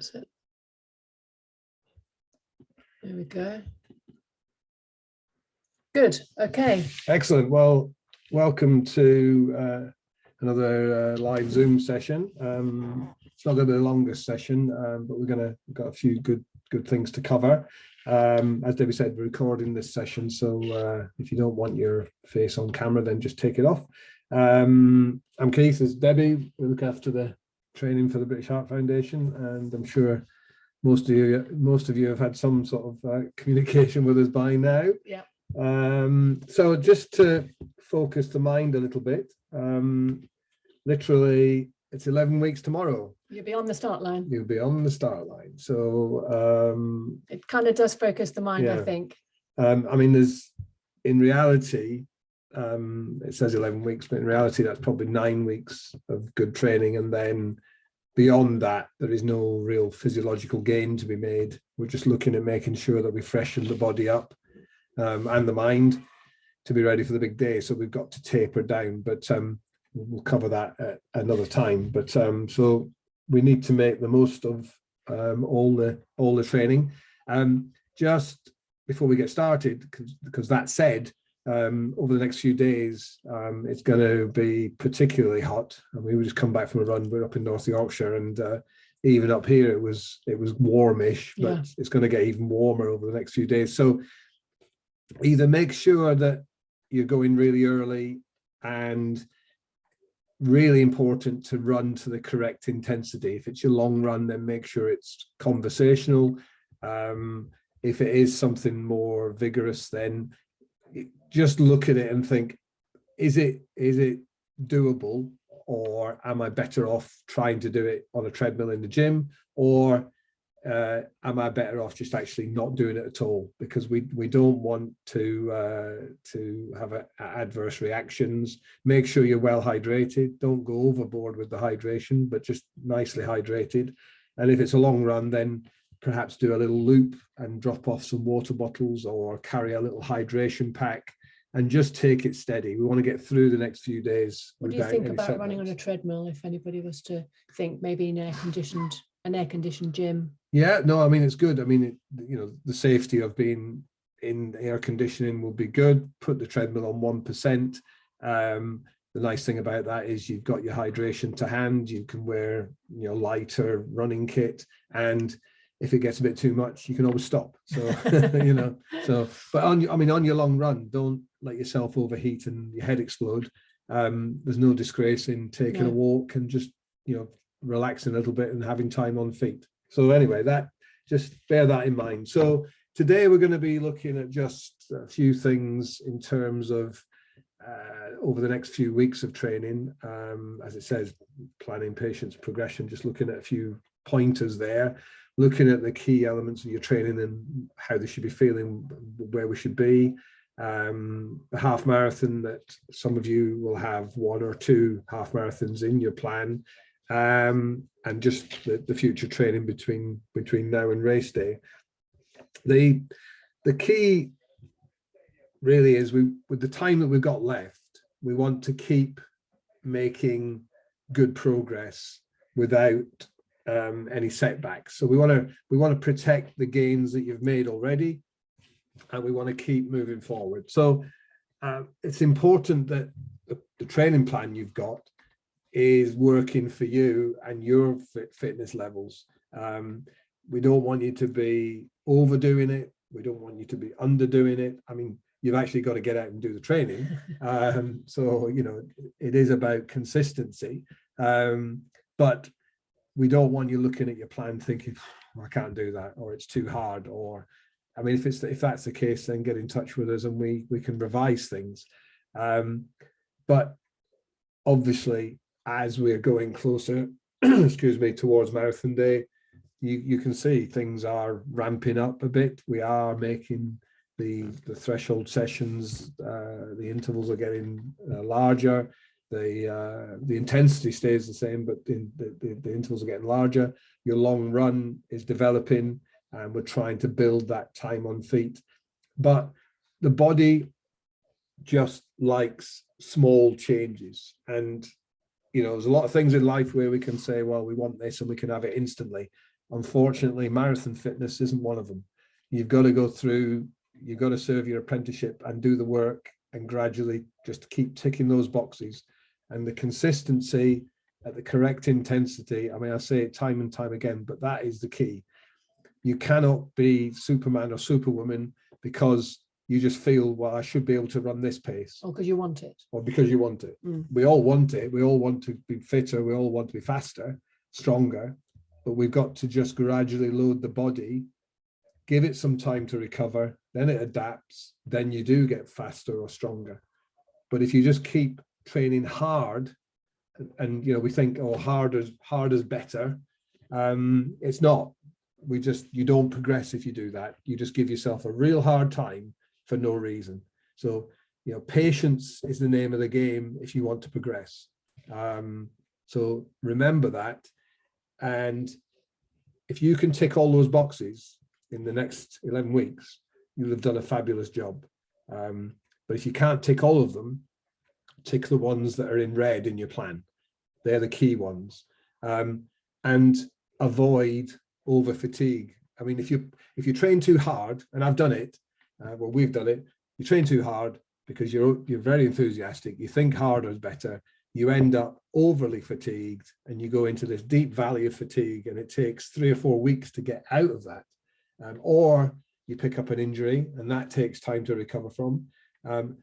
That's it. There we go. Good. Okay. Excellent. Well, welcome to another live Zoom session. It's not going to be the longest session, but we've got a few good things to cover. As Debbie said, we're recording this session, so if you don't want your face on camera, then just take it off. I'm Keith. As Debbie, we look after the training for the British Heart Foundation, and I'm sure most of you have had some sort of communication with us by now. Yeah. So just to focus the mind a little bit, literally it's 11 weeks tomorrow. You'll be on the start line. You'll be on the start line. So it kind of does focus the mind, yeah. I think. I mean, there's, in reality, it says 11 weeks, but in reality, that's probably 9 weeks of good training. And then beyond that, there is no real physiological gain to be made. We're just looking at making sure that we freshen the body up and the mind to be ready for the big day. So we've got to taper down, but we'll cover that at another time. But so we need to make the most of all the training. Just before we get started, because that said, over the next few days, it's going to be particularly hot. And we just come back from a run. We're up in North Yorkshire, and even up here it was warmish, but yeah, it's going to get even warmer over the next few days. So either make sure that you're going really early, and really important to run to the correct intensity. If it's your long run, then make sure it's conversational. If it is something more vigorous, then just look at it and think, is it doable, or am I better off trying to do it on a treadmill in the gym, or am I better off just actually not doing it at all? Because we don't want to have adverse reactions. Make sure you're well hydrated. Don't go overboard with the hydration, but just nicely hydrated. And if it's a long run, then perhaps do a little loop and drop off some water bottles, or carry a little hydration pack, and just take it steady. We want to get through the next few days. What do you think about running on a treadmill, if anybody was to think maybe an air-conditioned gym? Yeah, no, I mean, it's good. I mean, the safety of being in air conditioning will be good. Put the treadmill on 1%. The nice thing about that is you've got your hydration to hand. You can wear, lighter running kit, and if it gets a bit too much, you can always stop. So, but on your long run, don't let yourself overheat and your head explode. There's no disgrace in taking a walk and just, relaxing a little bit and having time on feet. So anyway, just bear that in mind. So today we're going to be looking at just a few things in terms of over the next few weeks of training. As it says, planning patient's progression, just looking at a few pointers there, looking at the key elements of your training and how they should be feeling, where we should be. The half marathon, that some of you will have 1 or 2 half marathons in your plan, and just the future training between now and race day. The key really is, with the time that we've got left, we want to keep making good progress without any setbacks. So we want to protect the gains that you've made already, and we want to keep moving forward. So it's important that the training plan you've got is working for you and your fitness levels. We don't want you to be overdoing it. We don't want you to be underdoing it. I mean, you've actually got to get out and do the training. So, it is about consistency. But we don't want you looking at your plan thinking, I can't do that, or it's too hard. Or, I mean, if that's the case, then get in touch with us and we can revise things. But obviously, as we're going closer, towards marathon day, you can see things are ramping up a bit. We are making the threshold sessions, the intervals are getting larger. The intensity stays the same, but the intervals are getting larger. Your long run is developing, and we're trying to build that time on feet. But the body just likes small changes, and there's a lot of things in life where we can say, well, we want this and we can have it instantly. Unfortunately, marathon fitness isn't one of them. You've got to go through, you've got to serve your apprenticeship and do the work and gradually just keep ticking those boxes. And the consistency at the correct intensity, I mean, I say it time and time again, but that is the key. You cannot be Superman or Superwoman because you just feel, well, I should be able to run this pace. Or because you want it. Or because you want it. We all want it. We all want to be fitter. We all want to be faster, stronger. But we've got to just gradually load the body, give it some time to recover, then it adapts, then you do get faster or stronger. But if you just keep training hard, and you know, we think, oh, hard is better. It's not. You don't progress if you do that. You just give yourself a real hard time for no reason. So, you know, patience is the name of the game if you want to progress. So remember that. And if you can tick all those boxes in the next 11 weeks, you'll have done a fabulous job. But if you can't tick all of them, tick the ones that are in red in your plan. They're the key ones. And avoid over fatigue. I mean, if you train too hard, and I've done it, well, we've done it, you train too hard because you're very enthusiastic, you think harder is better, you end up overly fatigued and you go into this deep valley of fatigue, and it takes 3 or 4 weeks to get out of that. Or you pick up an injury and that takes time to recover from.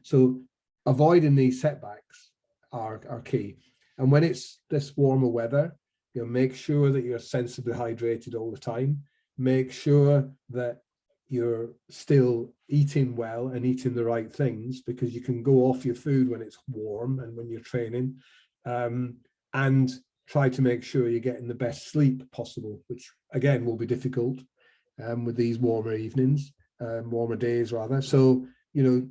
So avoiding these setbacks are key. And when it's this warmer weather, you know, make sure that you're sensibly hydrated all the time. Make sure that you're still eating well and eating the right things, because you can go off your food when it's warm and when you're training. And try to make sure you're getting the best sleep possible, which again will be difficult with these warmer evenings, warmer days rather. So, you know,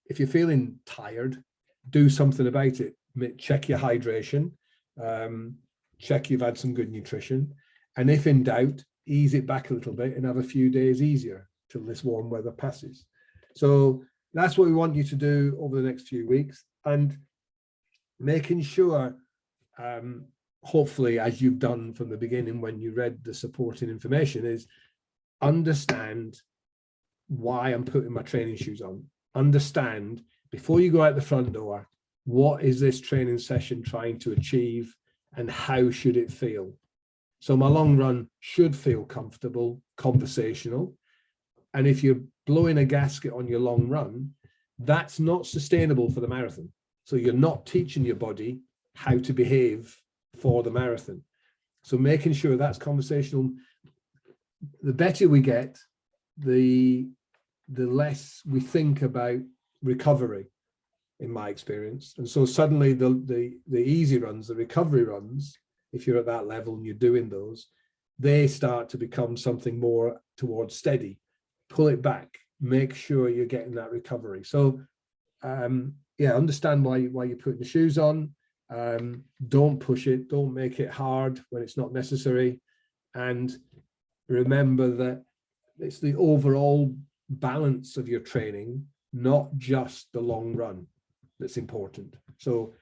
if you're feeling tired, do something about it. Check your hydration, check you've had some good nutrition, and if in doubt, ease it back a little bit and have a few days easier till this warm weather passes. So that's what we want you to do over the next few weeks, and making sure, hopefully, as you've done from the beginning when you read the supporting information, is understand why I'm putting my training shoes on. Understand, before you go out the front door, what is this training session trying to achieve and how should it feel? So my long run should feel comfortable, conversational. And if you're blowing a gasket on your long run, that's not sustainable for the marathon. So you're not teaching your body how to behave for the marathon. So making sure that's conversational. The better we get, the less we think about recovery, in my experience. And so suddenly the easy runs, the recovery runs, if you're at that level and you're doing those, they start to become something more towards steady. Pull it back, make sure you're getting that recovery. So yeah, understand why you're putting the shoes on. Don't push it, don't make it hard when it's not necessary. And remember that it's the overall balance of your training, not just the long run, that's important. So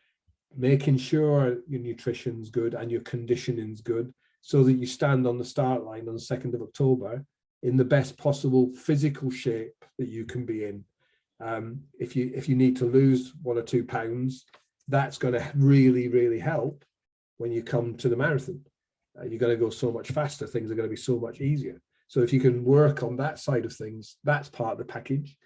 making sure your nutrition's good and your conditioning's good, so that you stand on the start line on the 2nd of October in the best possible physical shape that you can be in. If you need to lose 1 or 2 pounds, that's going to really, really help when you come to the marathon. You're going to go so much faster, things are going to be so much easier. So if you can work on that side of things, that's part of the package.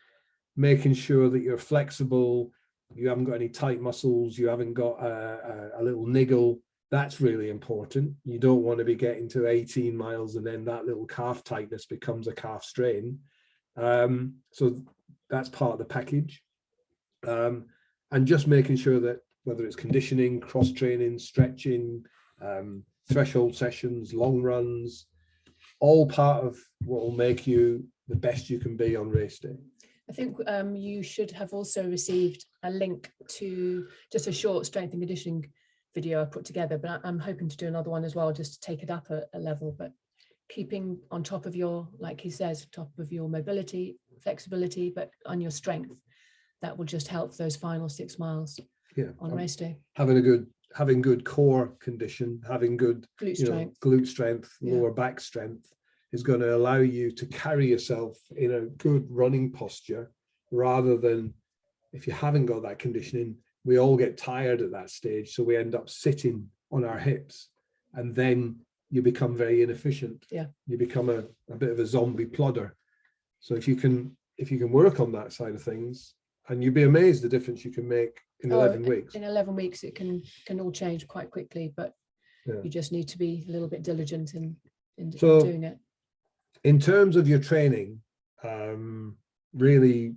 Making sure that you're flexible, you haven't got any tight muscles, you haven't got a little niggle, that's really important. You don't want to be getting to 18 miles and then that little calf tightness becomes a calf strain. So that's part of the package. And just making sure that whether it's conditioning, cross training, stretching, threshold sessions, long runs, all part of what will make you the best you can be on race day. I think you should have also received a link to just a short strength and conditioning video I put together, but I'm hoping to do another one as well, just to take it up a level, but keeping on top of your, like he says, top of your mobility, flexibility, but on your strength. That will just help those final 6 miles on race day. Having a good having good core condition, having good glute strength, lower back strength is going to allow you to carry yourself in a good running posture, rather than if you haven't got that conditioning, we all get tired at that stage. So we end up sitting on our hips, and then you become very inefficient. Yeah. You become a bit of a zombie plodder. So if you can work on that side of things, and you'd be amazed the difference you can make in 11 weeks. In 11 weeks, it can all change quite quickly, but you just need to be a little bit diligent in doing it. In terms of your training, really,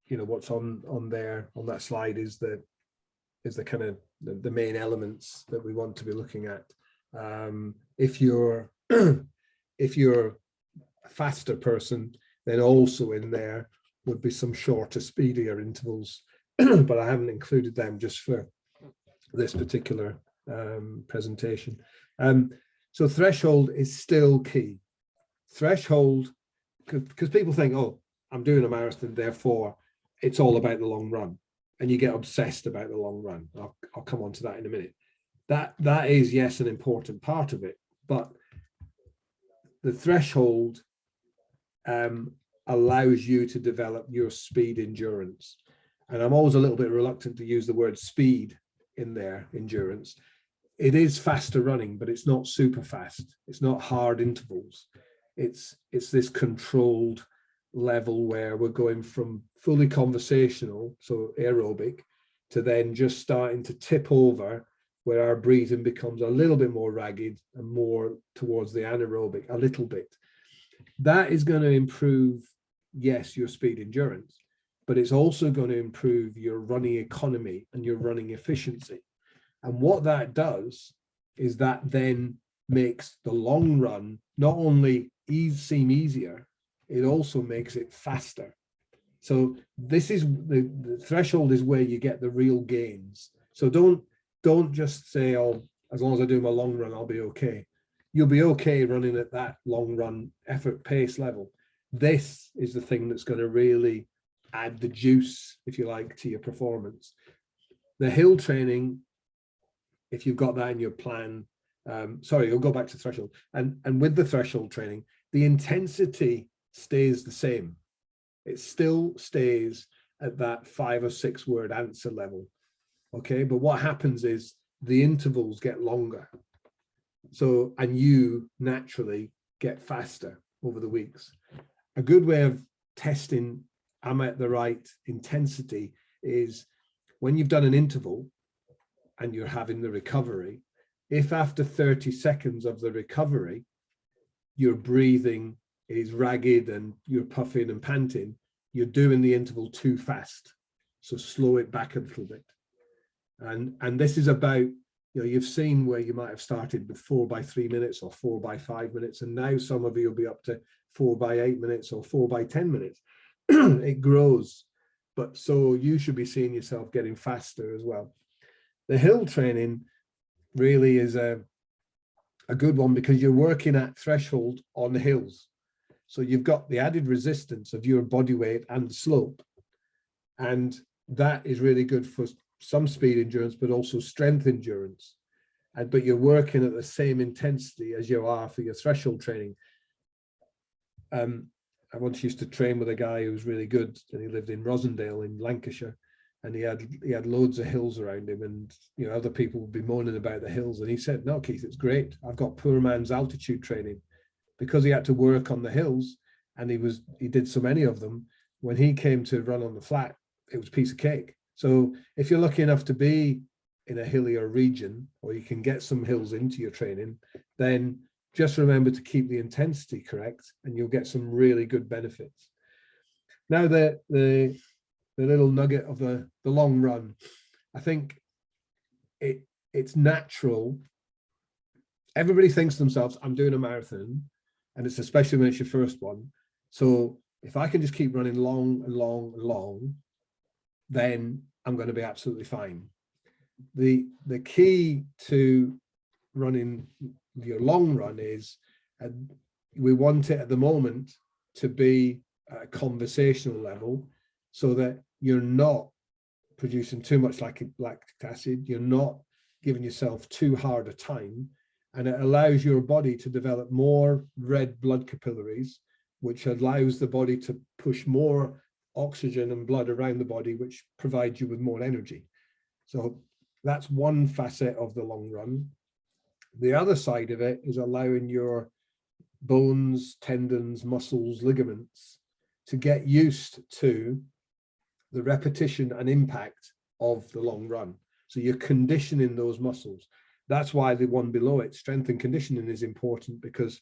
what's on there on that slide is the kind of the main elements that we want to be looking at. If you're a faster person, then also in there would be some shorter, speedier intervals, but I haven't included them just for this particular presentation. So threshold is still key. Threshold, because people think, oh, I'm doing a marathon, therefore it's all about the long run, and you get obsessed about the long run. I'll come on to that in a minute. That is, yes, an important part of it, but the threshold allows you to develop your speed endurance. And I'm always a little bit reluctant to use the word speed in there, endurance. It is faster running, but it's not super fast. It's not hard intervals. It's this controlled level where we're going from fully conversational, so aerobic, to then just starting to tip over, where our breathing becomes a little bit more ragged and more towards the anaerobic, a little bit. That is going to improve, yes, your speed endurance, but it's also going to improve your running economy and your running efficiency. And what that does is that then makes the long run not only seem easier, it also makes it faster. So this is the threshold is where you get the real gains. So don't just say, oh, as long as I do my long run, I'll be okay. You'll be okay running at that long run effort pace level. This is the thing that's going to really add the juice, if you like, to your performance. The hill training, if you've got that in your plan, you'll go back to threshold. And with the threshold training, the intensity stays the same. It still stays at that 5 or 6 word answer level. Okay, but what happens is the intervals get longer. So, and you naturally get faster over the weeks. A good way of testing I'm at the right intensity is when you've done an interval and you're having the recovery, if after 30 seconds of the recovery, your breathing is ragged and you're puffing and panting, you're doing the interval too fast. So slow it back a little bit. And this is about, you've seen where you might have started with 4 by 3 minutes or 4 by 5 minutes, and now some of you will be up to 4 by 8 minutes or 4 by 10 minutes. It grows, but so you should be seeing yourself getting faster as well. The hill training really is a good one because you're working at threshold on the hills. So you've got the added resistance of your body weight and the slope. And that is really good for some speed endurance, but also strength endurance. But you're working at the same intensity as you are for your threshold training. I once used to train with a guy who was really good, and he lived in Rosendale in Lancashire, and he had loads of hills around him, and other people would be moaning about the hills, and he said, "No, Keith, it's great. I've got poor man's altitude training," because he had to work on the hills, and he did so many of them. When he came to run on the flat, it was a piece of cake. So if you're lucky enough to be in a hillier region, or you can get some hills into your training, then just remember to keep the intensity correct, and you'll get some really good benefits. Now, the little nugget of the long run, I think it's natural. Everybody thinks to themselves, I'm doing a marathon, and it's especially when it's your first one. So if I can just keep running long and long and long, then I'm going to be absolutely fine. The key to running your long run is, we want it at the moment to be at a conversational level, so that you're not producing too much lactic acid, you're not giving yourself too hard a time, and it allows your body to develop more red blood capillaries, which allows the body to push more oxygen and blood around the body, which provides you with more energy. So that's one facet of the long run. The other side of it is allowing your bones, tendons, muscles, ligaments to get used to the repetition and impact of the long run. So you're conditioning those muscles. That's why the one below it, strength and conditioning, is important, because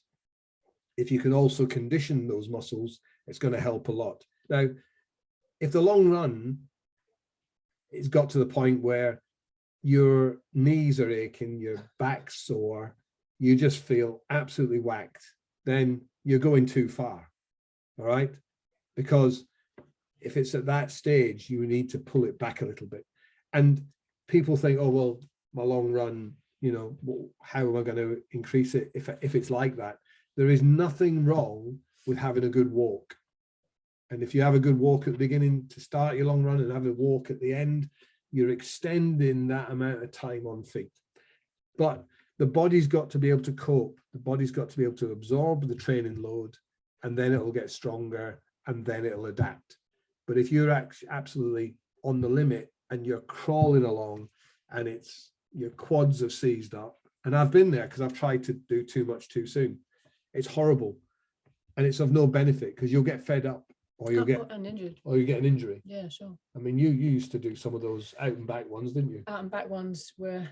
if you can also condition those muscles, it's going to help a lot. Now, if the long run, it's got to the point where your knees are aching, your back's sore, you just feel absolutely whacked, then you're going too far, all right? Because if it's at that stage, you need to pull it back a little bit. And people think, oh, well, my long run, you know, how am I going to increase it if it's like that? There is nothing wrong with having a good walk. And if you have a good walk at the beginning to start your long run and have a walk at the end, you're extending that amount of time on feet. But the body's got to be able to cope. The body's got to be able to absorb the training load, and then it'll get stronger, and then it'll adapt. But if you're absolutely on the limit and you're crawling along and it's your quads have seized up, and I've been there because I've tried to do too much too soon. It's horrible, and it's of no benefit, because you'll get fed up, or you'll get injured, or you get an injury. Yeah, sure. I mean, you used to do some of those out and back ones, didn't you? Out and back ones were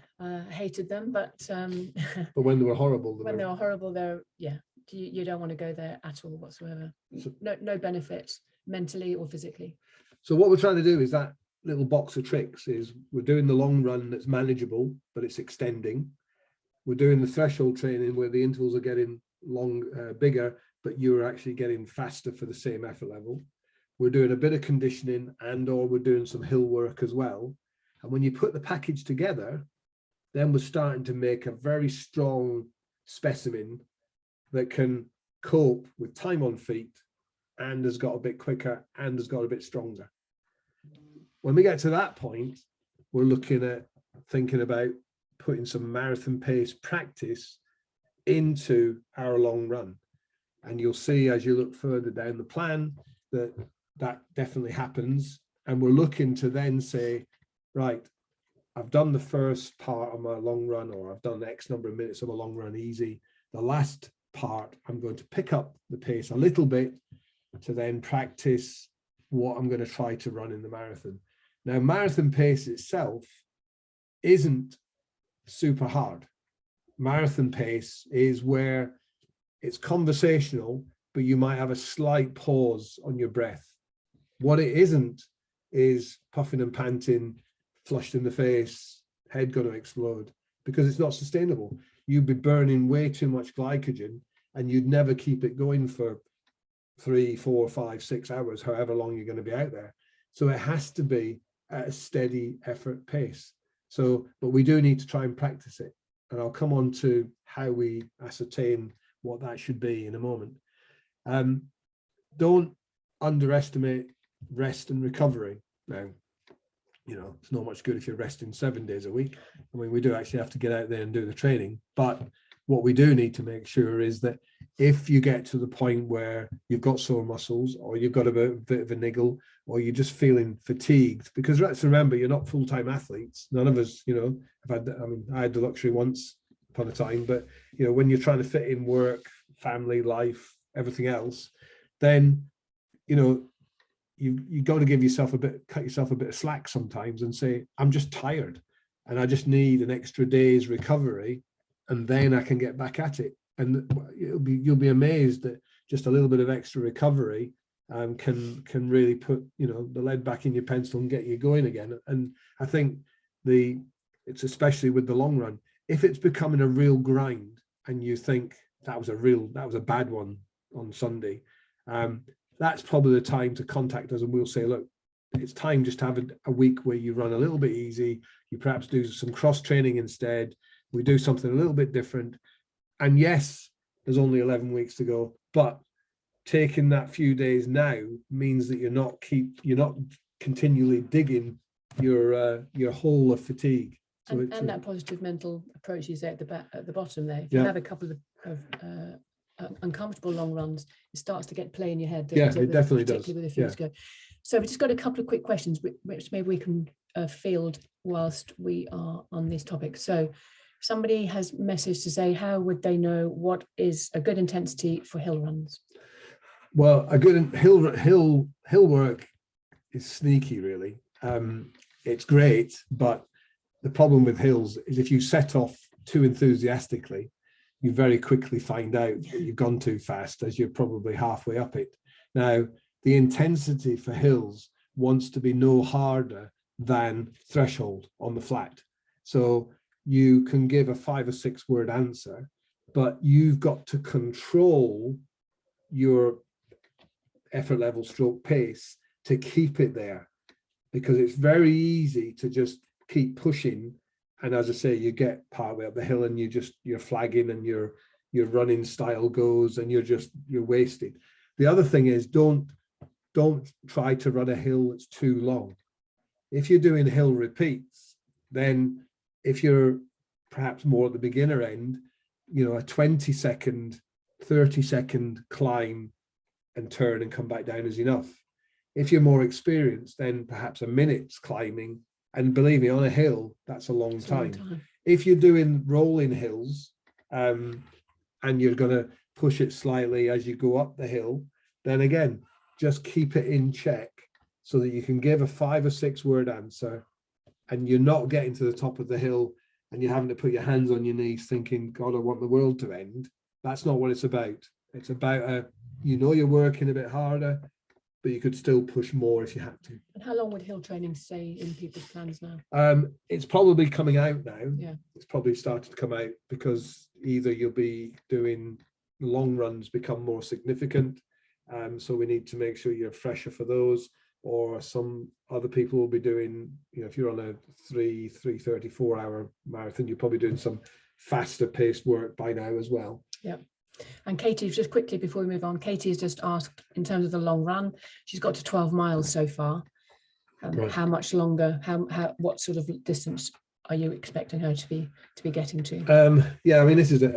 hated them, but but when they were horrible, they were horrible, they're, yeah, you don't want to go there at all whatsoever. So, no benefit mentally or physically. So what we're trying to do is that little box of tricks is we're doing the long run that's manageable, but it's extending. We're doing the threshold training where the intervals are getting bigger, but you're actually getting faster for the same effort level. We're doing a bit of conditioning, and or we're doing some hill work as well. And when you put the package together, then we're starting to make a very strong specimen that can cope with time on feet, and has got a bit quicker, and has got a bit stronger. When we get to that point, we're looking at thinking about putting some marathon pace practice into our long run. And you'll see as you look further down the plan that that definitely happens. And we're looking to then say, right, I've done the first part of my long run, or I've done X number of minutes of a long run easy. The last part, I'm going to pick up the pace a little bit to then practice what I'm going to try to run in the marathon. Now, marathon pace itself isn't super hard. Marathon pace is where it's conversational, but you might have a slight pause on your breath. What it isn't is puffing and panting, flushed in the face, head going to explode, because it's not sustainable. You'd be burning way too much glycogen, and you'd never keep it going for 3, 4, 5, 6 hours, however long you're going to be out there. So it has to be at a steady effort pace. So, but we do need to try and practice it. And I'll come on to how we ascertain what that should be in a moment. Don't underestimate rest and recovery. Now, you know, it's not much good if you're resting 7 days a week. I mean, we do actually have to get out there and do the training, but what we do need to make sure is that if you get to the point where you've got sore muscles, or you've got a bit of a niggle, or you're just feeling fatigued, because let's remember, you're not full-time athletes. None of us, you know, have had, I mean, I had the luxury once upon a time, but, you know, when you're trying to fit in work, family, life, everything else, then, you know, you got to give yourself cut yourself a bit of slack sometimes and say, I'm just tired and I just need an extra day's recovery, and then I can get back at it. And you'll be amazed that just a little bit of extra recovery can really put, you know, the lead back in your pencil and get you going again. And I think it's especially with the long run, if it's becoming a real grind and you think that was a bad one on Sunday, that's probably the time to contact us, and we'll say, look, it's time just to have a week where you run a little bit easy. You perhaps do some cross training instead. We do something a little bit different. And yes, there's only 11 weeks to go, but taking that few days now means that you're not continually digging your hole of fatigue. So and that positive mental approach you say at the bottom there. If Yeah. you have a couple of uncomfortable long runs, it starts to get play in your head. Yeah, it definitely does. Particularly with a few to go. So we just got a couple of quick questions which maybe we can field whilst we are on this topic. So somebody has messaged to say, how would they know what is a good intensity for hill runs? Well, a good hill work is sneaky, really. It's great, but the problem with hills is if you set off too enthusiastically, you very quickly find out that you've gone too fast, as you're probably halfway up it. Now, the intensity for hills wants to be no harder than threshold on the flat. So you can give a 5 or 6 word answer, but you've got to control your effort level stroke pace to keep it there, because it's very easy to just keep pushing. And as I say, you get partway up the hill and you're flagging and your running style goes and you're wasted. The other thing is don't try to run a hill that's too long. If you're doing hill repeats, then if you're perhaps more at the beginner end, a 20-second, 30-second climb and turn and come back down is enough. If you're more experienced, then perhaps a minute's climbing. And believe me, on a hill, that's a long time. If you're doing rolling hills and you're going to push it slightly as you go up the hill, then again, just keep it in check so that you can give a 5 or 6 word answer and you're not getting to the top of the hill and you're having to put your hands on your knees thinking, God, I want the world to end. That's not what it's about. It's about, you're working a bit harder, but you could still push more if you had to. And how long would hill training stay in people's plans now? It's probably coming out now. Yeah. It's probably started to come out because either you'll be doing long runs become more significant. So we need to make sure you're fresher for those, or some other people will be doing, if you're on a 3:30, 4 hour marathon, you're probably doing some faster paced work by now as well. Yeah. And Katie, just quickly before we move on, Katie has just asked in terms of the long run, she's got to 12 miles so far. Right. How much longer, what sort of distance are you expecting her to be getting to? Yeah, I mean, this is a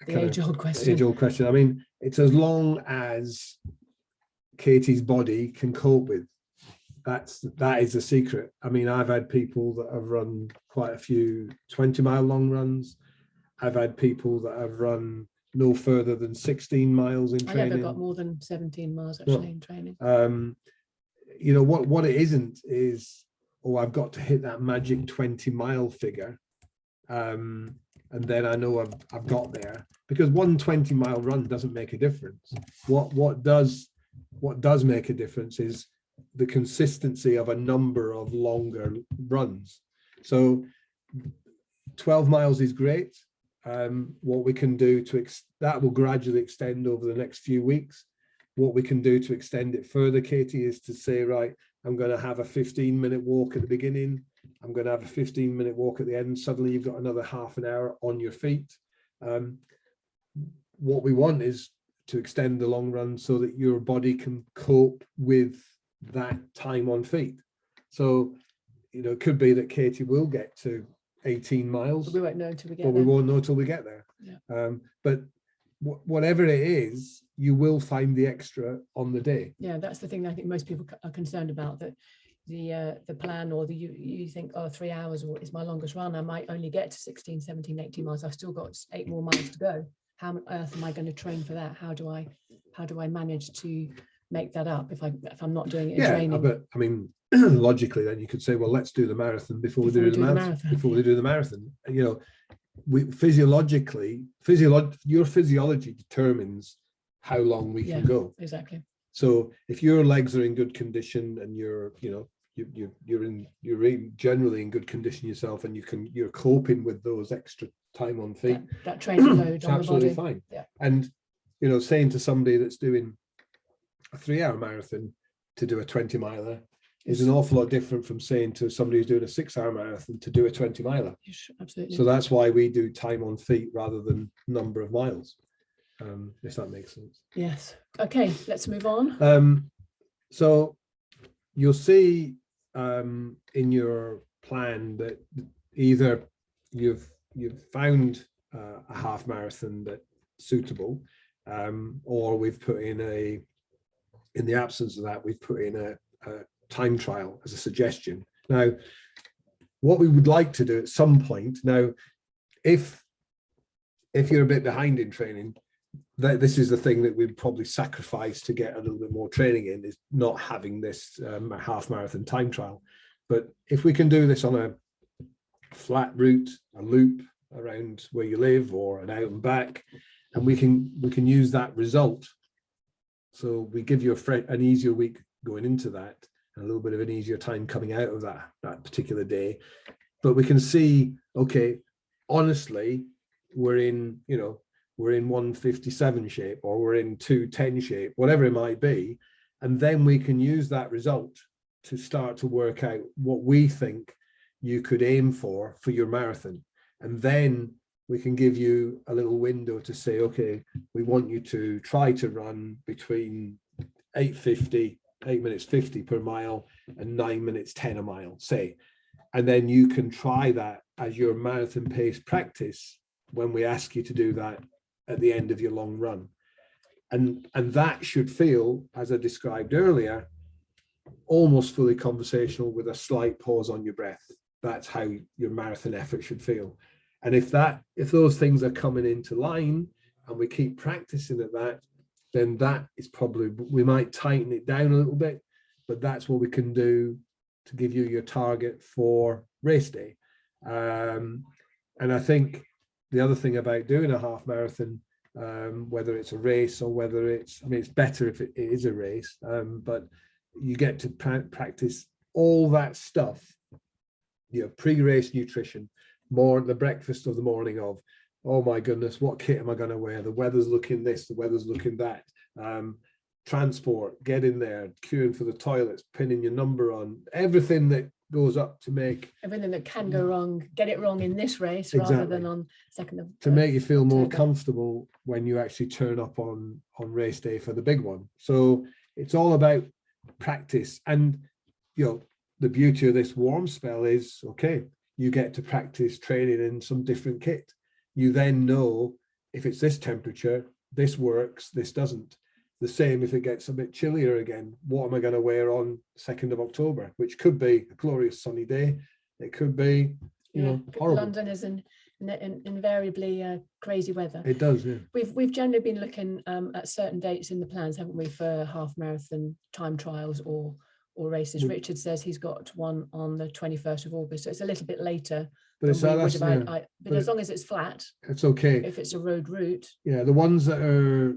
age-old question. Age-old question. I mean, it's as long as Katie's body can cope with. That is the secret. I mean, I've had people that have run quite a few 20-mile long runs. I've had people that have run no further than 16 miles in training. I never got more than 17 miles actually in training. What it isn't is, I've got to hit that magic 20-mile figure. And then I know I've got there, because one 20-mile run doesn't make a difference. What does make a difference is the consistency of a number of longer runs. So 12 miles is great. What we can do that will gradually extend over the next few weeks. What we can do to extend it further, Katie, is to say, right, I'm going to have a 15-minute walk at the beginning. I'm going to have a 15-minute walk at the end. Suddenly you've got another half an hour on your feet. What we want is to extend the long run so that your body can cope with that time on feet. So, it could be that Katie will get to 18 miles. But we won't know until we get there. We won't know until we get there. Yeah. But whatever it is, you will find the extra on the day. Yeah, that's the thing I think most people are concerned about, that the plan, or you think, 3 hours is my longest run, I might only get to 16, 17, 18 miles. I've still got 8 more miles to go. How on earth am I going to train for that? How do I manage to make that up if I'm not doing it in training? But I mean, logically, then you could say, well, let's do the marathon before we do the marathon. Before we do the marathon, your physiology determines how long we can go. Exactly. So if your legs are in good condition and you're generally in good condition yourself, and you're coping with those extra time on feet, that training load on absolutely the body. Fine. Yeah. And saying to somebody that's doing a 3-hour marathon to do a 20-miler is an awful lot different from saying to somebody who's doing a 6-hour marathon to do a 20-miler. Absolutely. So that's why we do time on feet rather than number of miles, if that makes sense. Yes. Okay, let's move on. So you'll see in your plan that either you've found a half marathon that's suitable, or we've put in in the absence of that, we've put in a time trial as a suggestion. Now, what we would like to do at some point, now, if you're a bit behind in training, this is the thing that we'd probably sacrifice to get a little bit more training in, is not having this half marathon time trial. But if we can do this on a flat route, a loop around where you live, or an out and back, and we can use that result. So we give you an easier week going into that, and a little bit of an easier time coming out of that particular day. But we can see, okay, honestly, we're in 157 shape, or we're in 210 shape, whatever it might be. And then we can use that result to start to work out what we think you could aim for your marathon. And then we can give you a little window to say, okay, we want you to try to run between 8 minutes 50 per mile and 9 minutes 10 a mile, say. And then you can try that as your marathon pace practice when we ask you to do that at the end of your long run. And that should feel, as I described earlier, almost fully conversational with a slight pause on your breath. That's how your marathon effort should feel. And if those things are coming into line and we keep practicing at that, then that is probably, we might tighten it down a little bit, but that's what we can do to give you your target for race day. And I think the other thing about doing a half marathon, whether it's a race or whether it's better if it is a race, but you get to practice all that stuff, pre-race nutrition, the breakfast of the morning of, oh my goodness, what kit am I going to wear? The weather's looking this, the weather's looking that. Transport, get in there, queuing for the toilets, pinning your number on, everything that goes up to make everything that can go wrong, get it wrong in this race, exactly, rather than on 2nd of to make you feel more October. comfortable when you actually turn up on race day for the big one. So it's all about practice. And the beauty of this warm spell is, okay, you get to practice training in some different kit. You then know if it's this temperature, this works, this doesn't. The same if it gets a bit chillier again. What am I going to wear on 2nd of October, which could be a glorious sunny day. It could be, horrible. London is invariably crazy weather. It does, yeah. We've generally been looking at certain dates in the plans, haven't we, for half marathon time trials or races. Richard says he's got one on the 21st of August, so it's a little bit later. But as long as it's flat, it's okay. If it's a road route, yeah, the ones that are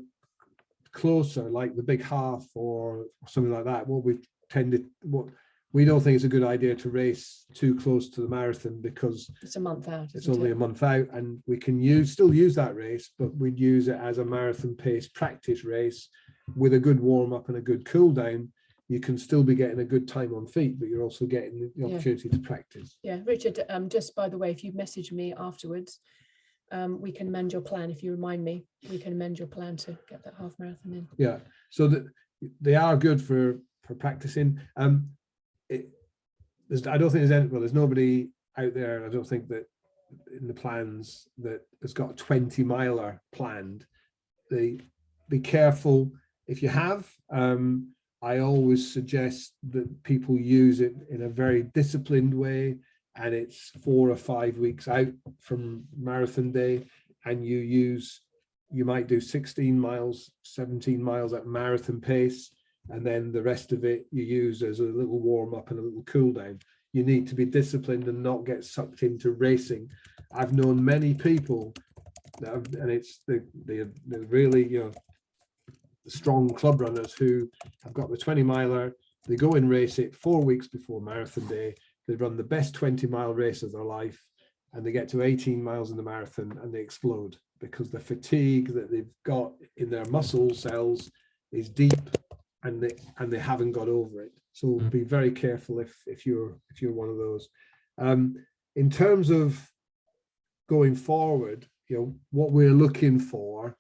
closer, like the big half or something like that, what we don't think it's a good idea to race too close to the marathon, because it's a month out. It's only a month out, and we can still use that race, but we'd use it as a marathon pace practice race with a good warm up and a good cool down. You can still be getting a good time on feet, but you're also getting the opportunity to practice. Yeah, Richard, just by the way, if you message me afterwards, we can amend your plan. If you remind me, we can amend your plan to get that half marathon in. Yeah, so that they are good for practicing. I don't think there's nobody out there, I don't think, that in the plans that has got a 20 miler planned. Be careful if you have. I always suggest that people use it in a very disciplined way, and it's 4 or 5 weeks out from marathon day, and you might do 16 miles, 17 miles at marathon pace, and then the rest of it you use as a little warm up and a little cool down. You need to be disciplined and not get sucked into racing. I've known many people and they're really, strong club runners who have got the 20 miler, they go and race it 4 weeks before marathon day, they run the best 20-mile race of their life, and they get to 18 miles in the marathon and they explode, because the fatigue that they've got in their muscle cells is deep, and they haven't got over it. So be very careful if you're one of those. In terms of going forward, what we're looking for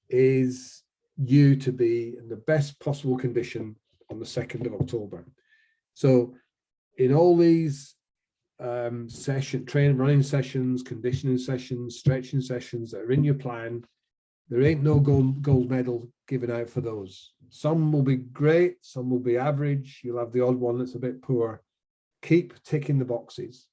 is you to be in the best possible condition on the 2nd of October. So in all these running sessions, conditioning sessions, stretching sessions that are in your plan. There ain't no gold medal given out for those. Some will be great, some will be average. You'll have the odd one that's a bit poor. Keep ticking the boxes.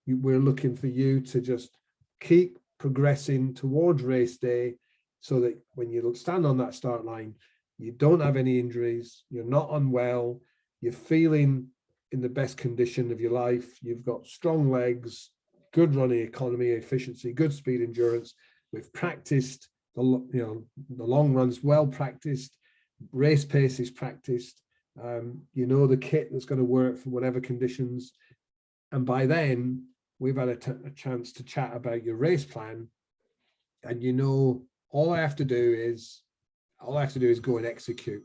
We're looking for you to just keep progressing towards race day, so that when you stand on that start line, you don't have any injuries, you're not unwell, you're feeling in the best condition of your life, you've got strong legs, good running economy, efficiency, good speed endurance. We've practiced the long runs, well practiced, race pace is practiced. You know the kit that's going to work for whatever conditions, and by then we've had a chance to chat about your race plan, and you know all I have to do is go and execute.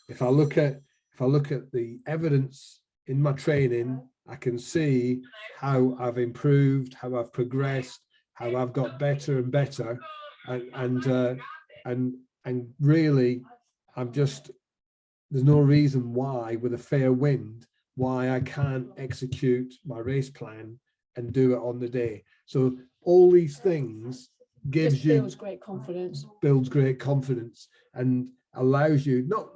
If I look at the evidence in my training, I can see how I've improved, how I've progressed, how I've got better and better, and really, there's no reason why, with a fair wind, why I can't execute my race plan and do it on the day. So all these things builds great confidence, and allows you not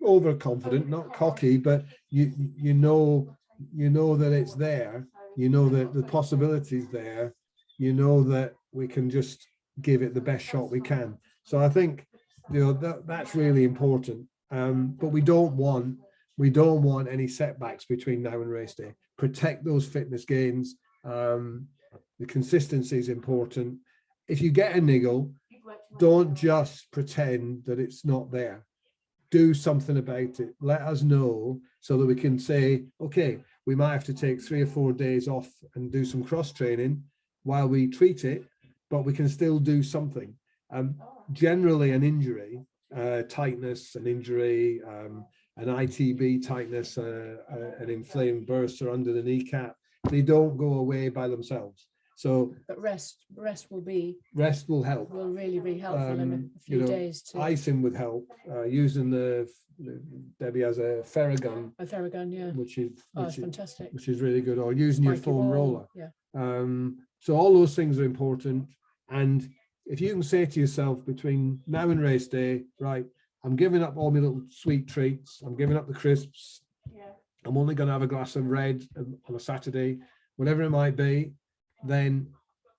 overconfident, not cocky, but you know that it's there, you know that the possibilities there, you know that we can just give it the best shot we can. So I think that's really important. But we don't want any setbacks between now and race day. Protect those fitness gains. The consistency is important. If you get a niggle, don't just pretend that it's not there. Do something about it. Let us know so that we can say, okay, we might have to take 3 or 4 days off and do some cross training while we treat it, but we can still do something. Generally, an injury, tightness, an injury, an ITB tightness, an inflamed bursa under the kneecap, they don't go away by themselves. So, but rest will help. Will really helpful in a few days too. Icing would help. Using Debbie has a Theragun. A Theragun, yeah. Which is fantastic. Which is really good. Or using your foam roller. Yeah. So all those things are important. And if you can say to yourself between now and race day, right, I'm giving up all my little sweet treats. I'm giving up the crisps. Yeah. I'm only going to have a glass of red on a Saturday, whatever it might be. Then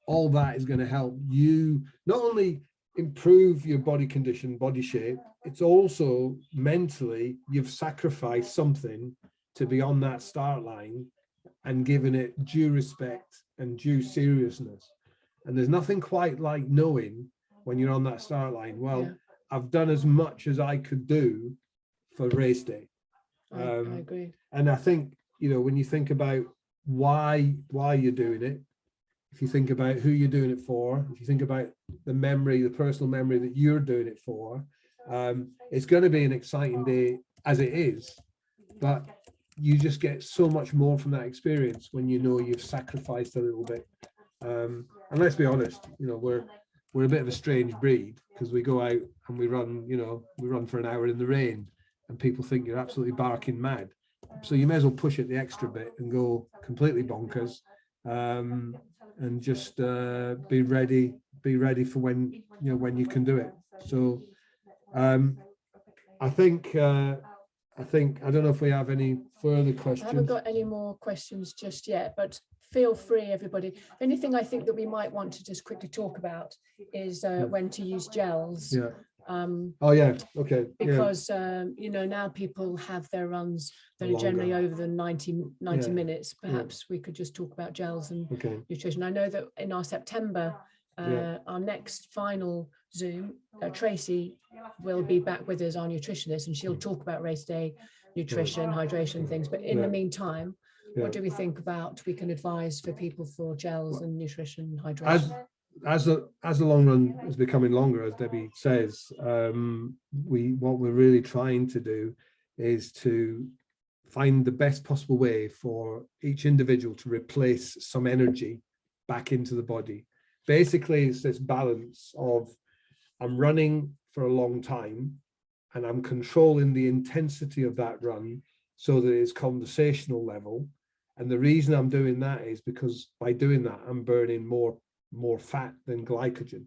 all that is going to help you not only improve your body condition, body shape, it's also mentally you've sacrificed something to be on that start line and given it due respect and due seriousness. And there's nothing quite like knowing when you're on that start line, well, yeah, I've done as much as I could do for race day. I agree. And I think, when you think about why you're doing it, if you think about who you're doing it for, if you think about the personal memory that you're doing it for, it's going to be an exciting day as it is, but you just get so much more from that experience when you know you've sacrificed a little bit. And let's be honest, we're a bit of a strange breed, because we go out and we run for an hour in the rain and people think you're absolutely barking mad. So you may as well push it the extra bit and go completely bonkers. And just be ready for when you can do it. So I think I don't know if we have any further questions. I haven't got any more questions just yet, but feel free, everybody. The only thing I think that we might want to just quickly talk about is when to use gels. Yeah. Okay. Because now people have their runs that are generally over the 90 minutes. Perhaps we could just talk about gels and nutrition. I know that in our September, our next final Zoom, Tracy will be back with us, our nutritionist, and she'll talk about race day nutrition, hydration, things. But in the meantime, what do we think about we can advise for people for gels and nutrition, hydration? As the long run is becoming longer, as Debbie says, what we're really trying to do is to find the best possible way for each individual to replace some energy back into the body. Basically, it's this balance of I'm running for a long time and I'm controlling the intensity of that run so that it's conversational level, And the reason I'm doing that is because by doing that, I'm burning more fat than glycogen.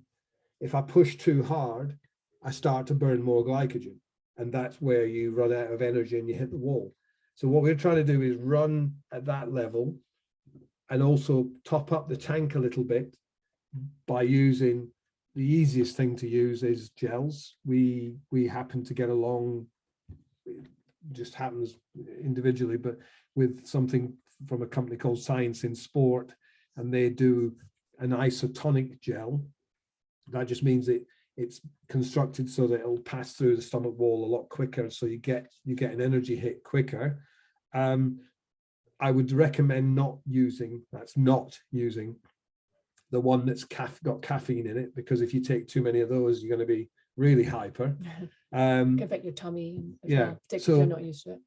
If I push too hard, I start to burn more glycogen. And that's where you run out of energy and you hit the wall. So what we're trying to do is run at that level and also top up the tank a little bit by using, the easiest thing to use is gels. We happen to get along, it just happens individually, but with something from a company called Science in Sport, and they do an isotonic gel. That just means it's constructed so that it'll pass through the stomach wall a lot quicker, so you get an energy hit quicker. I would recommend not using the one that's got caffeine in it, because if you take too many of those, you're going to be really hyper. Can affect your tummy as well, particularly if you're not used to it.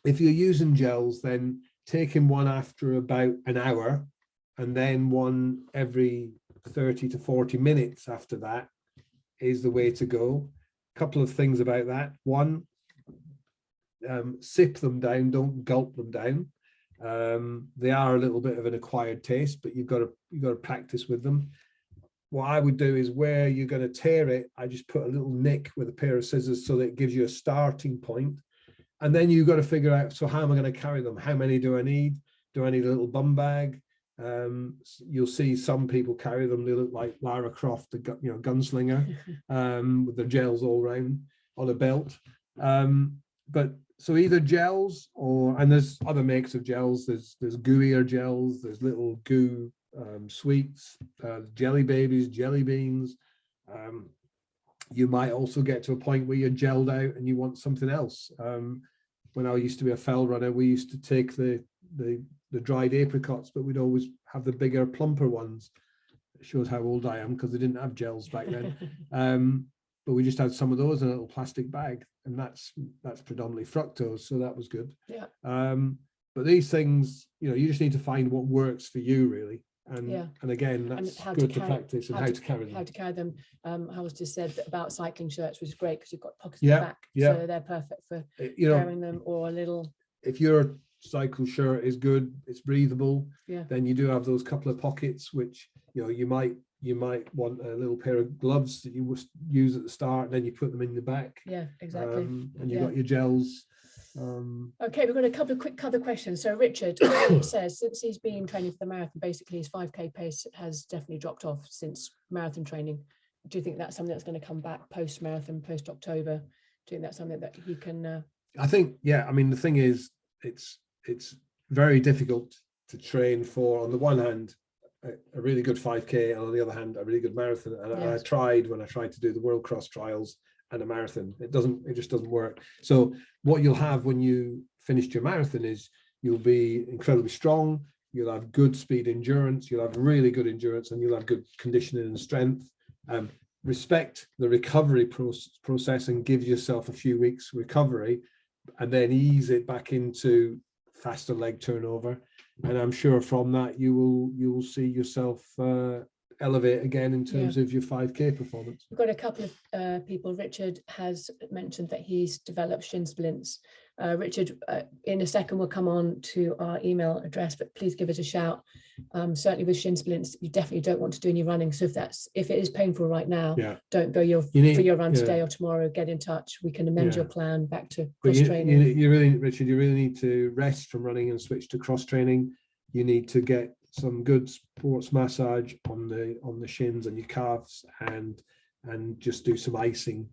If you're using gels, then taking one after about an hour and then one every 30 to 40 minutes after that is the way to go. A couple of things about that. One, sip them down, don't gulp them down. They are a little bit of an acquired taste, but you've got to practice with them. What I would do is, where you're going to tear it, I just put a little nick with a pair of scissors so that it gives you a starting point. And then you've got to figure out, so how am I going to carry them? How many do I need? Do I need a little bum bag? You'll see some people carry them. They look like Lara Croft, the gunslinger, with their gels all around on a belt. But so either gels and there's other makes of gels. There's gooier gels. There's little goo sweets, jelly babies, jelly beans. You might also get to a point where you're gelled out and you want something else. When I used to be a fell runner, we used to take the dried apricots, but we'd always have the bigger, plumper ones. It shows how old I am, because they didn't have gels back then. But we just had some of those in a little plastic bag, and that's predominantly fructose, so that was good. Yeah. But these things, you just need to find what works for you, really. And again, that's good to practice, and how to carry them. How to carry them. I was just said about cycling shirts, which is great because you've got pockets at the back, so they're perfect for carrying them, or a little. If your cycle shirt is good, it's breathable, then you do have those couple of pockets, which you might want a little pair of gloves that you use at the start, and then you put them in the back. Yeah, exactly. And you've got your gels. Okay, we've got a couple of quick other questions. So Richard says, since he's been training for the marathon, basically his 5K pace has definitely dropped off since marathon training. Do you think that's something that's going to come back post-marathon, post-October? Do you think that's something that he can... I think, I mean, the thing is, it's very difficult to train for, on the one hand, a really good 5K, and on the other hand, a really good marathon. And I tried, when I tried to do the World Cross Trials and a marathon, it just doesn't work. So what you'll have when you finished your marathon is you'll be incredibly strong, you'll have good speed endurance, you'll have really good endurance, and you'll have good conditioning and strength. Respect the recovery process and give yourself a few weeks recovery, and then ease it back into faster leg turnover. And I'm sure from that you will see yourself elevate again in terms of your 5K performance. We've got a couple of people. Richard has mentioned that he's developed shin splints. Richard, in a second we'll come on to our email address, but please give us a shout. Certainly with shin splints, you definitely don't want to do any running. So if it is painful right now, don't go for your run today or tomorrow. Get in touch. We can amend your plan back to cross training. You really, Richard, you really need to rest from running and switch to cross training. You need to get some good sports massage on the shins and your calves, and just do some icing.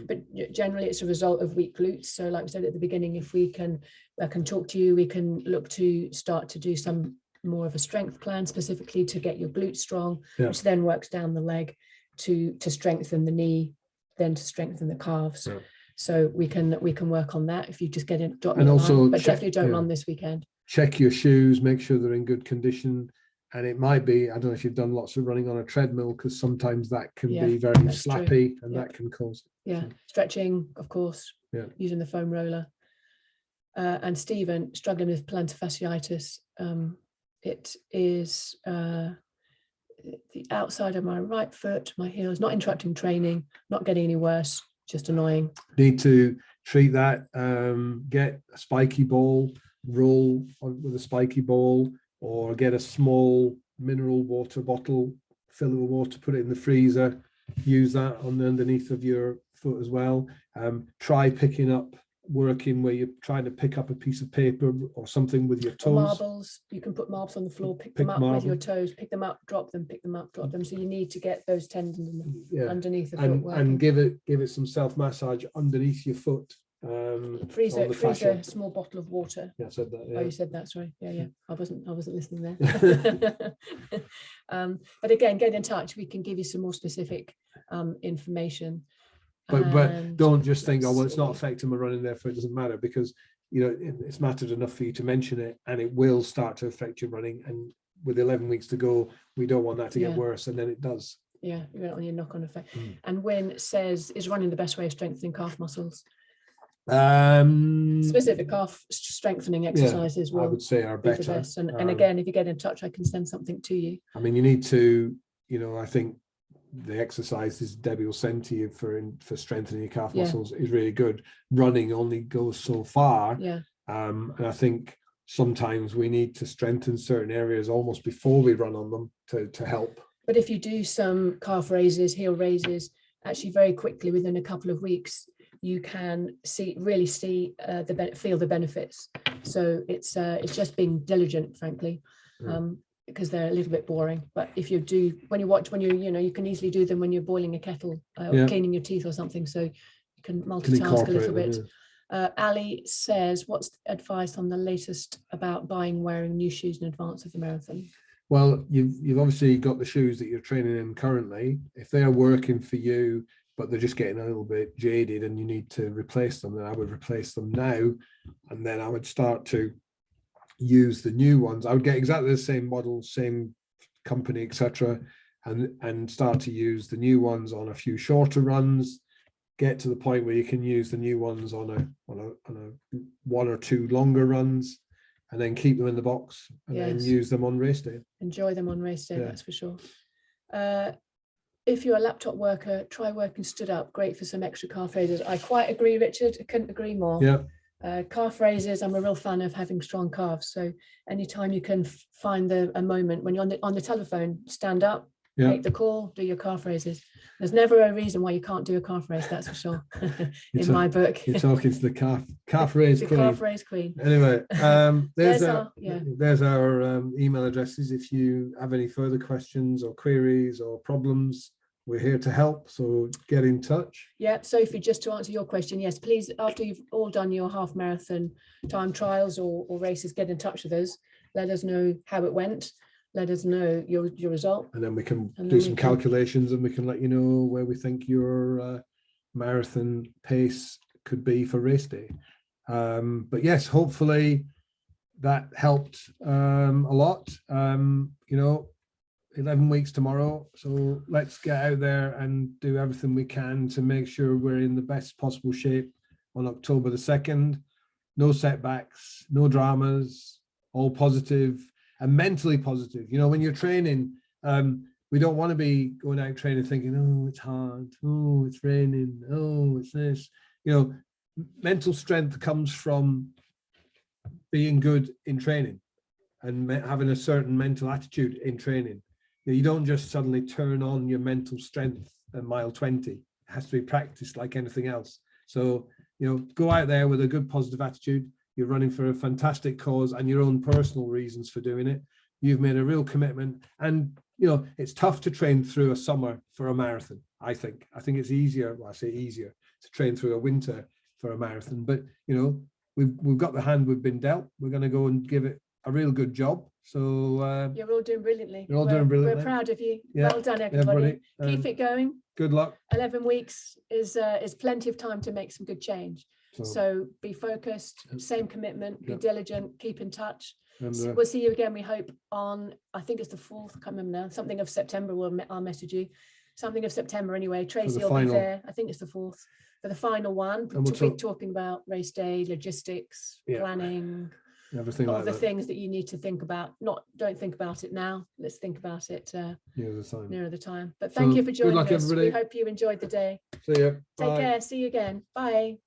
But generally it's a result of weak glutes. So like we said at the beginning, if I can talk to you, we can look to start to do some more of a strength plan specifically to get your glutes strong, which then works down the leg to strengthen the knee, then to strengthen the calves. So we can work on that if you just get in. And also but definitely don't run this weekend. Check your shoes, make sure they're in good condition. And it might be, I don't know if you've done lots of running on a treadmill, because sometimes that can be very slappy, and that can cause. Stretching, of course, using the foam roller. And Stephen, struggling with plantar fasciitis. It is the outside of my right foot, my heels, not interrupting training, not getting any worse, just annoying. Need to treat that, get a spiky ball, roll with a spiky ball, or get a small mineral water bottle, fill it with water, put it in the freezer, use that on the underneath of your foot as well. Try picking up, working where you're trying to pick up a piece of paper or something with your toes. Or marbles, you can put marbles on the floor, pick them up with your toes, pick them up, drop them, pick them up, drop them. So you need to get those tendons underneath the foot working. And give it some self-massage underneath your foot. Freezer small bottle of water. Yeah, I said that. Yeah. Oh, you said that, sorry. Yeah. I wasn't listening there. But again, get in touch. We can give you some more specific information. But don't just think, oh well, it's not affecting my running, therefore it doesn't matter, because you know it's mattered enough for you to mention it, and it will start to affect your running. And with 11 weeks to go, we don't want that to get worse, and then it does. Yeah, you don't want your knock-on effect. And Wynne says, is running the best way of strengthening calf muscles? Specific calf strengthening exercises will, I would say, are better. The best. And again, if you get in touch, I can send something to you. I mean, you need to, I think the exercises Debbie will send to you for strengthening your calf muscles is really good. Running only goes so far. And I think sometimes we need to strengthen certain areas almost before we run on them to help. But if you do some calf raises, heel raises, actually very quickly within a couple of weeks, you can feel the benefits. So it's just being diligent, frankly. Because they're a little bit boring, but if you do, you can easily do them when you're boiling a kettle or cleaning your teeth or something, so you can multitask a little bit. Ali says, what's the advice on the latest about wearing new shoes in advance of the marathon? Well, you've obviously got the shoes that you're training in currently. If they're working for you, but they're just getting a little bit jaded and you need to replace them, then I would replace them now, and then I would start to use the new ones. I would get exactly the same model, same company, etc., and start to use the new ones on a few shorter runs. Get to the point where you can use the new ones on a 1 or 2 longer runs, and then keep them in the box and then use them on race day. Enjoy them on race day, that's for sure. If you're a laptop worker, try working stood up. Great for some extra calf raises. I quite agree, Richard. I couldn't agree more. Yeah. Calf raises, I'm a real fan of having strong calves. So anytime you can find a moment when you're on the telephone, stand up, make the call, do your calf raises. There's never a reason why you can't do a calf raise, that's for sure. My book. You're talking to the calf raise queen. Calf raise queen. Anyway, there's our email addresses. If you have any further questions or queries or problems, we're here to help, so get in touch. Yeah, Sophie, just to answer your question, yes, please, after you've all done your half marathon time trials or races, get in touch with us. Let us know how it went. Let us know your result. And then we can do some calculations, and we can let you know where we think your marathon pace could be for race day. But yes, hopefully that helped a lot. 11 weeks tomorrow, so let's get out there and do everything we can to make sure we're in the best possible shape on October the 2nd. No setbacks, no dramas, all positive and mentally positive. When you're training, we don't want to be going out training thinking, oh, it's hard, oh, it's raining, oh, it's this. Mental strength comes from being good in training and having a certain mental attitude in training. You don't just suddenly turn on your mental strength at mile 20. It has to be practiced like anything else. So, go out there with a good positive attitude. You're running for a fantastic cause and your own personal reasons for doing it. You've made a real commitment. And, it's tough to train through a summer for a marathon, I think. I think it's easier, well, I say easier, to train through a winter for a marathon. But, we've got the hand we've been dealt. We're going to go and give it a real good job. So you're all doing brilliantly. We're proud of you. Well done, everybody. Keep it going. Good luck. 11 weeks is plenty of time to make some good change. So be focused, same commitment, be diligent, keep in touch. And, we'll see you again, we hope, on, I think it's the 4th, I can't remember now, something of September, I'll message you. Something of September anyway. Tracy will be there. I think it's the 4th for the final one. And we'll be talking about race day, logistics, planning, everything, all the things that you need to think about. Don't think about it now. Let's think about it nearer the time. But thank you for joining us. We hope you enjoyed the day. See you. Take care. See you again. Bye.